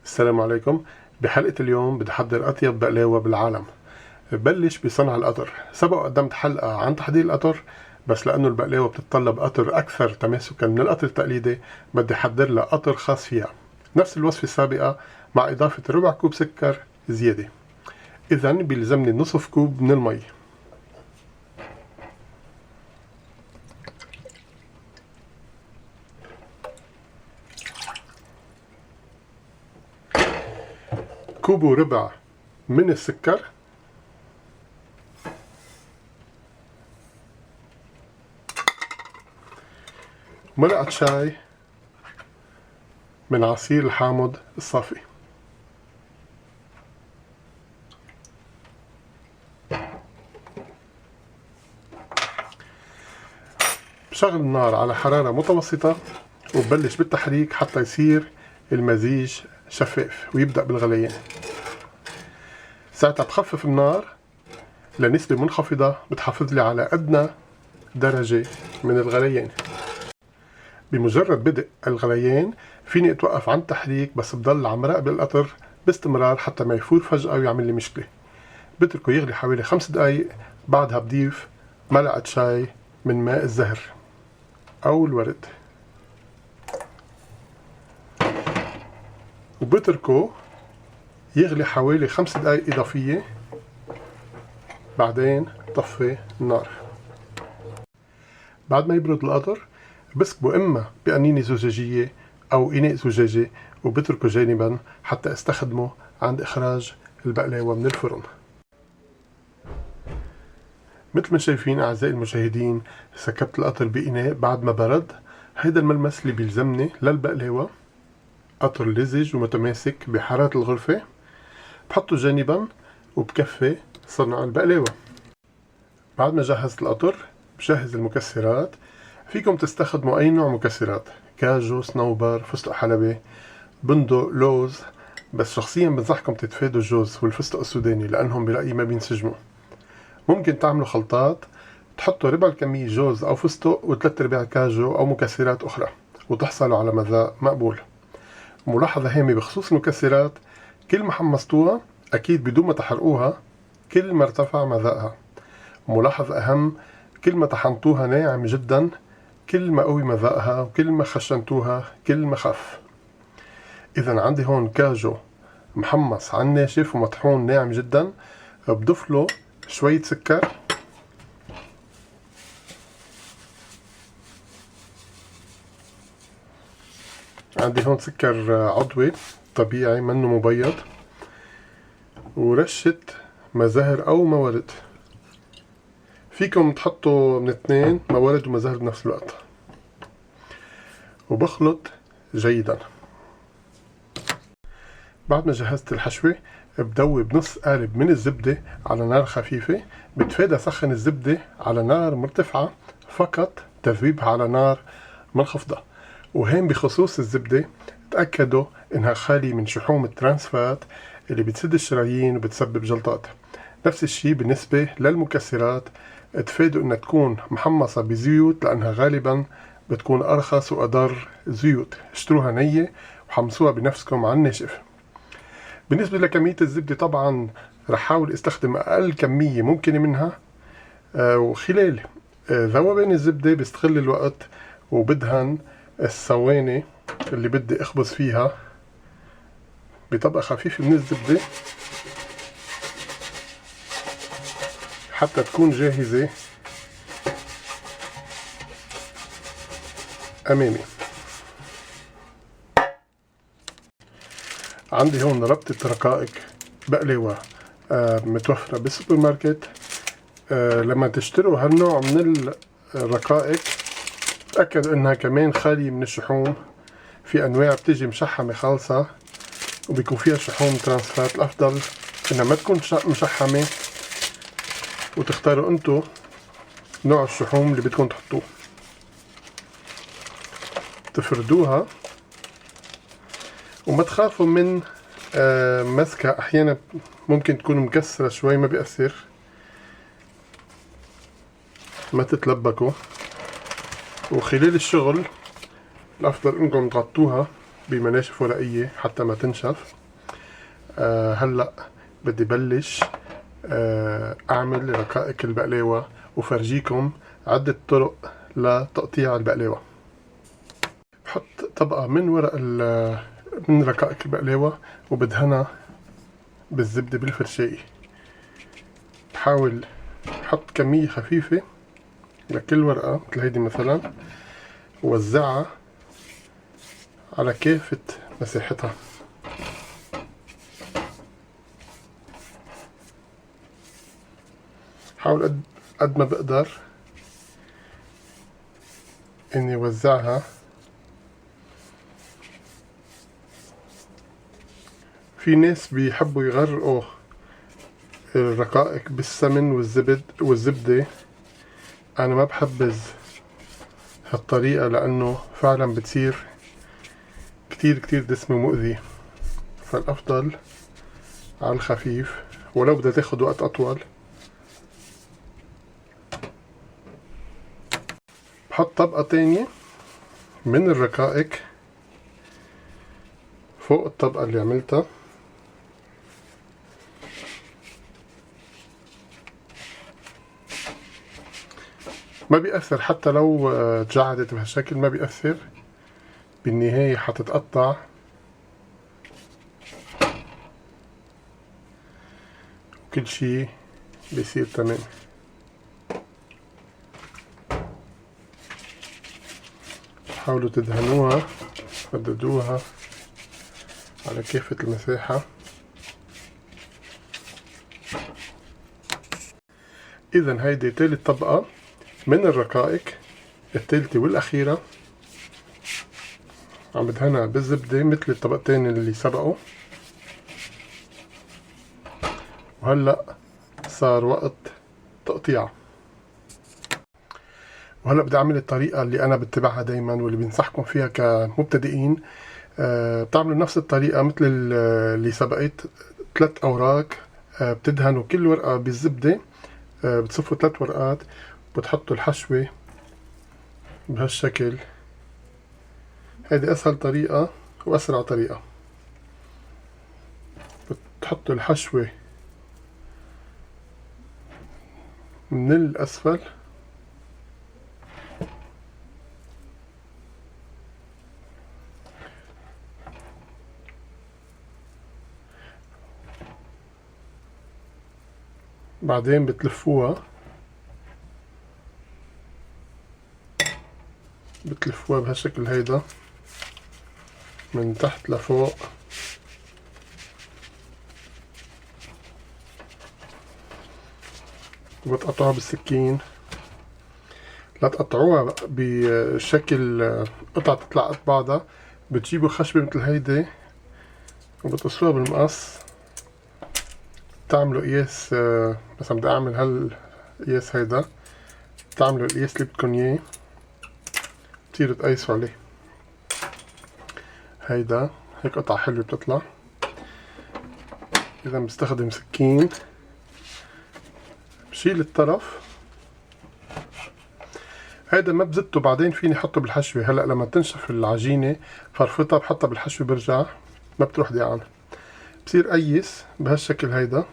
السلام عليكم. بحلقة اليوم بدي أحضر أطيب بقلاوة بالعالم. ببلش بصنع القطر. سبق قدمت حلقة عن تحضير القطر، بس لأنه البقلاوة بتتطلب قطر أكثر تماسكا من القطر التقليدي بدي أحضر لها قطر خاص فيها، نفس الوصفة السابقة مع إضافة ربع كوب سكر زيادة. إذن بيلزمني نصف كوب من المي. كوب وربع من السكر، ملعقة شاي من عصير الحامض الصافي. بشغل النار على حرارة متوسطة وببلش بالتحريك حتى يصير المزيج شفاف ويبدأ بالغليان. ساعتها بخفف النار لنسبة منخفضة بتحافظ لي على أدنى درجة من الغليان. بمجرد بدء الغليان فيني اتوقف عن التحريك، بس بضل عم راقب القطر باستمرار حتى ما يفور فجأة ويعمل لي مشكلة. بتركه يغلي حوالي 5 دقايق، بعدها بضيف ملعقة شاي من ماء الزهر أو الورد، وبتركه يغلي حوالي 5 دقايق إضافية، بعدين طفي النار. بعد ما يبرد القطر بسكبه إما بقنينة زجاجية أو إناء زجاجي وبتركه جانبا حتى استخدمه عند إخراج البقلاوة من الفرن. مثل ما شايفين أعزائي المشاهدين، سكبت القطر بإناء بعد ما برد. هيدا الملمس اللي بيلزمني للبقلاوة، قطر لزج ومتماسك بحرارة الغرفة. بحطه جانبا وبكفي صنع البقلاوة. بعد ما جهزت القطر بجهز المكسرات. فيكم تستخدموا أي نوع مكسرات، كاجو، صنوبر، فستق حلبي، بندق، لوز، بس شخصيا بنصحكم تتفادوا الجوز والفستق السوداني لأنهم برأيي ما بينسجموا. ممكن تعملوا خلطات تحطوا ربع الكمية جوز أو فستق وثلاث أرباع كاجو أو مكسرات أخرى وتحصلوا على مذاق مقبول. ملاحظة هامة بخصوص المكسرات، كل ما حمصتوها أكيد بدون ما تحرقوها كل ما ارتفع مذاقها. ملاحظة أهم، كل ما طحنتوها ناعم جدا كل ما قوي مذاقها، وكل ما خشنتوها كل ما خف. إذا عندي هون كاجو محمص على الناشف ومطحون ناعم جدا، بضيف له شوية سكر، عندي هون سكر عضوي طبيعي منه مبيض، ورشة مزهر أو موارد. فيكم تحطوا من 2 موارد ومزهر بنفس الوقت، وبخلط جيدا. بعد ما جهزت الحشوة بدوب نص قالب من الزبدة على نار خفيفة. بتفادى سخن الزبدة على نار مرتفعة، فقط تذويبها على نار منخفضة. وهين بخصوص الزبدة تأكدوا انها خالي من شحوم الترانسفات اللي بتسد الشرايين وبتسبب جلطات. نفس الشي بالنسبة للمكسرات، تفادوا انها تكون محمصة بزيوت لانها غالبا بتكون ارخص واضر زيوت. اشتروها نية وحمصوها بنفسكم على الناشف. بالنسبة لكمية الزبدة طبعا رح حاول استخدم اقل كمية ممكنة منها، وخلال ذوبان الزبدة بستغل الوقت وبدهن الصواني اللي بدي اخبز فيها بطبقة خفيفة من الزبدة حتى تكون جاهزة امامي. عندي هون ربطة رقائق بقلاوة متوفرة بالسوبر ماركت. لما تشتروا هالنوع من الرقائق تأكدوا انها كمان خالية من الشحوم. في انواع بتيجي مشحمة خالصة وبيكون فيها شحوم ترانسفات. الافضل انها ما تكون مشحمة، وتختاروا انتو نوع الشحوم اللي بدكم تحطوه. تفردوها وما تخافوا من مسكة، احيانا ممكن تكون مكسرة شوي، ما بيأثر، ما تتلبكوا. وخلال الشغل الافضل انكم تغطوها بمناشف ورقية حتى ما تنشف. هلأ بدي بلش أعمل رقائق البقلاوة وفرجيكم عدة طرق لتقطيع البقلاوة. بحط طبقة من رقائق البقلاوة وبدهنها بالزبدة بالفرشاية. بحاول احط كمية خفيفة لكل ورقة مثل هيدي مثلا، ووزعها على كافة مساحتها. حاول قد ما بقدر اني وزعها. في ناس بيحبوا يغرقوا الرقائق بالسمن والزبدة. انا ما بحبذ هالطريقة لانه فعلا بتصير كتير دسمة ومؤذي، فالافضل على الخفيف ولو بدها تاخد وقت اطول. بحط طبقة تانية من الرقائق فوق الطبقة اللي عملتها. ما بيأثر حتى لو تجعدت بهالشكل، ما بيأثر، بالنهاية حتتقطع وكل شي بيصير تمام. حاولوا تدهنوها، رددوها على كافة المساحة. إذا هيدي تالت طبقة من الرقائق، التالتة والأخيرة، عم بدهنها بالزبدة مثل الطبقتين اللي سبقوا. وهلأ صار وقت تقطيع. وهلأ بدي أعمل الطريقة اللي أنا بتبعها دايما واللي بنصحكم فيها كمبتدئين. بتعملوا نفس الطريقة مثل اللي سبقت. 3 أوراق، بتدهنوا كل ورقة بالزبدة، بتصفوا 3 ورقات، بتحطوا الحشوة بهالشكل. هيدي أسهل طريقة وأسرع طريقة. بتحطوا الحشوة من الأسفل بعدين بتلفوها بهالشكل هيدا من تحت لفوق. وبتقطعوها بالسكين. لا تقطعوها بشكل قطعة تطلع قد بعضها. بتجيبوا خشبة مثل هيدي وبتقصوها بالمقص. تعملوا قياس، مثلا بدي اعمل هالقياس هيدا، تعملوا القياس اللي بدكن اياه، بتصيروا تقيسوا عليه. هيدا هيك قطعة حلوة بتطلع. اذا بستخدم سكين، بشيل الطرف هيدا ما بزته، بعدين فيني احطه بالحشوة. هلا لما تنشف العجينة فرفتها بحطها بالحشوة، برجع ما بتروح ديعان. بصير قيس بهالشكل هيدا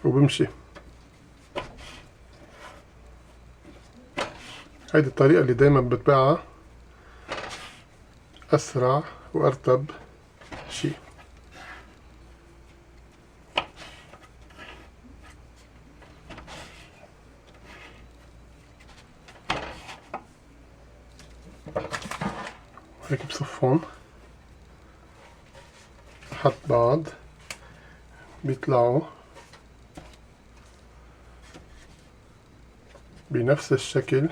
وبمشي. هيدي الطريقة اللي دايما بتباعها أسرع وأرتب شي. هيك بصفهم حد بعض، بيطلعوا بنفس الشكل.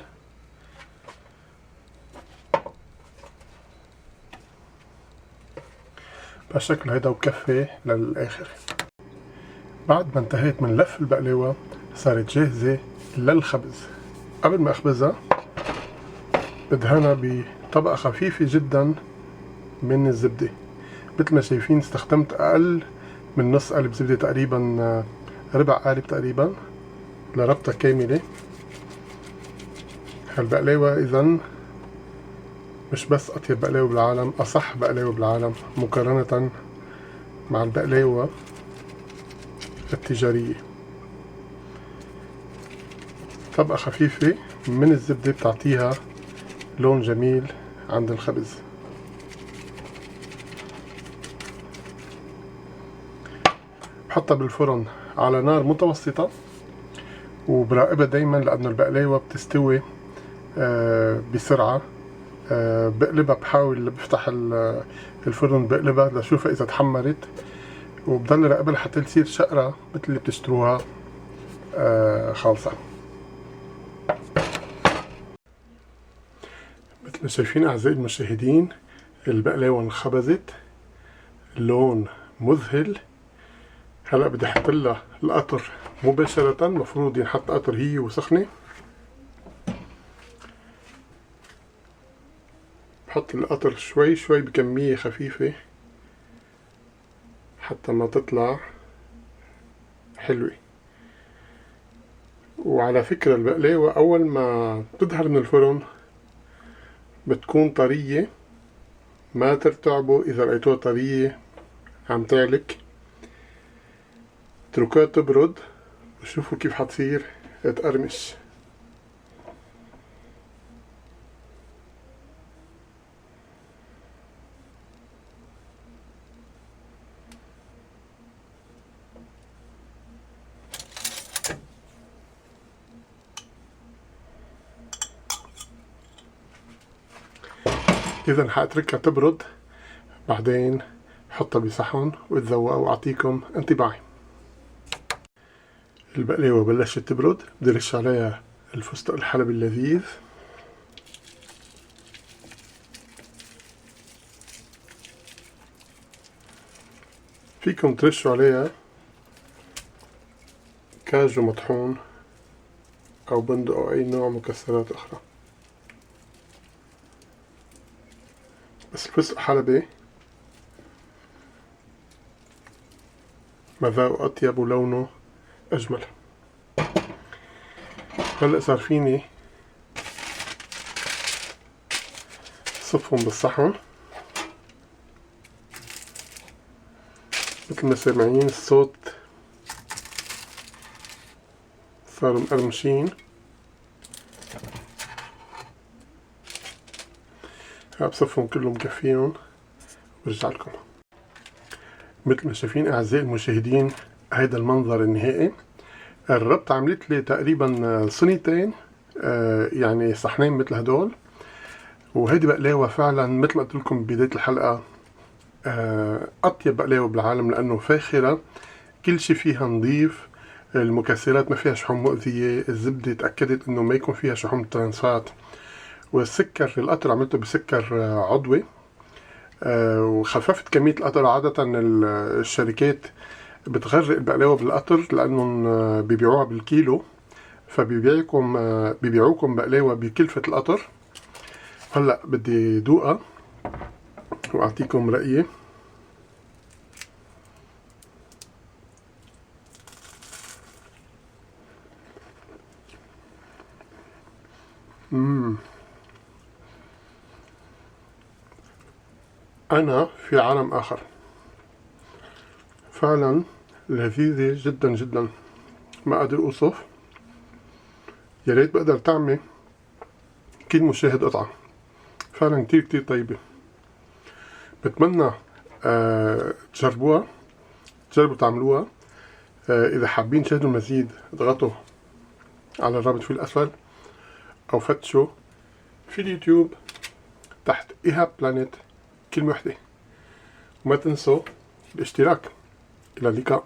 بهالشكل هيدا وكفي للآخر. بعد ما انتهيت من لف البقلاوة صارت جاهزة للخبز. قبل ما أخبزها بدهنها بطبقة خفيفة جدا من الزبدة. مثل ما شايفين استخدمت أقل من نص قالب زبدة، تقريبا ربع قالب تقريبا، لربطة كاملة. هالبقلاوة إذن مش بس أطيب بقلاوة بالعالم، أصح بقلاوة بالعالم مقارنة مع البقلاوة التجارية. طبقة خفيفة من الزبدة بتعطيها لون جميل عند الخبز. بحطها بالفرن على نار متوسطة وبراقبها دايما لأنه البقلاوة بتستوي بسرعة. بقلبها، بحاول بفتح الفرن بقلبها لشوفها إذا تحمرت، وبضل راقبها لحتى تصير شقرة مثل اللي بتشتروها خالصة. مثل ما شايفين أعزائي المشاهدين، البقلاوة انخبزت، اللون مذهل. هلا بدي احط لها القطر مباشرة، المفروض ينحط قطر هي وسخنة. بحط القطر شوي شوي بكمية خفيفة حتى ما تطلع حلوة. وعلى فكرة البقلاوة أول ما تظهر من الفرن بتكون طرية، ما ترتعبوا إذا لقيتوها طرية عم تعلك. اتركوها تبرد وشوفوا كيف حتصير تقرمش. إذا حاتركها تبرد، بعدين حطها بصحن وتذوقها وأعطيكم انطباعي. البقلاوة بلشت تبرد، بدي رش عليها الفستق الحلبي اللذيذ. فيكم ترشوا عليها كاجو مطحون أو بندق أو أي نوع مكسرات أخرى، بس الفستق حلبي مذاقه أطيب ولونه أجمل. هلأ صار فيني صفهم بالصحن. مثل ما سامعين الصوت صاروا مقرمشين. بصفهم كلهم مكفيهم وارجع لكم. مثل ما شايفين أعزائي المشاهدين، هيدا المنظر النهائي. الربط عملت لي تقريبا صينيتين، يعني صحنين مثل هدول. وهيدي بقلاوة فعلا مثل ما قلت لكم ببداية الحلقة، أطيب بقلاوة بالعالم لأنه فاخرة، كل شي فيها نظيف، المكسرات ما فيها شحوم مؤذية، الزبدة تأكدت إنه ما يكون فيها شحوم ترانسفات، والسكر القطر عملته بسكر عضوي، وخففت كمية القطر. عادة الشركات بتغرق البقلاوة بالقطر لأنهم بيبيعوها بالكيلو، بيبيعوكم بقلاوة بكلفة القطر. هلأ بدي دوقها وأعطيكم رأيي. أنا في عالم آخر، فعلا لذيذة جدا جدا، ما قادر أوصف. يا ريت بقدر تعمل كل مشاهد قطعة، فعلا كتير كتير طيبة. بتمنى تجربوا تعملوها. إذا حابين تشاهدوا المزيد اضغطوا على الرابط في الأسفل أو فتشوا في اليوتيوب تحت إيهاب بلانيت كلمة واحدة، وما تنسوا الاشتراك. إلى اللقاء.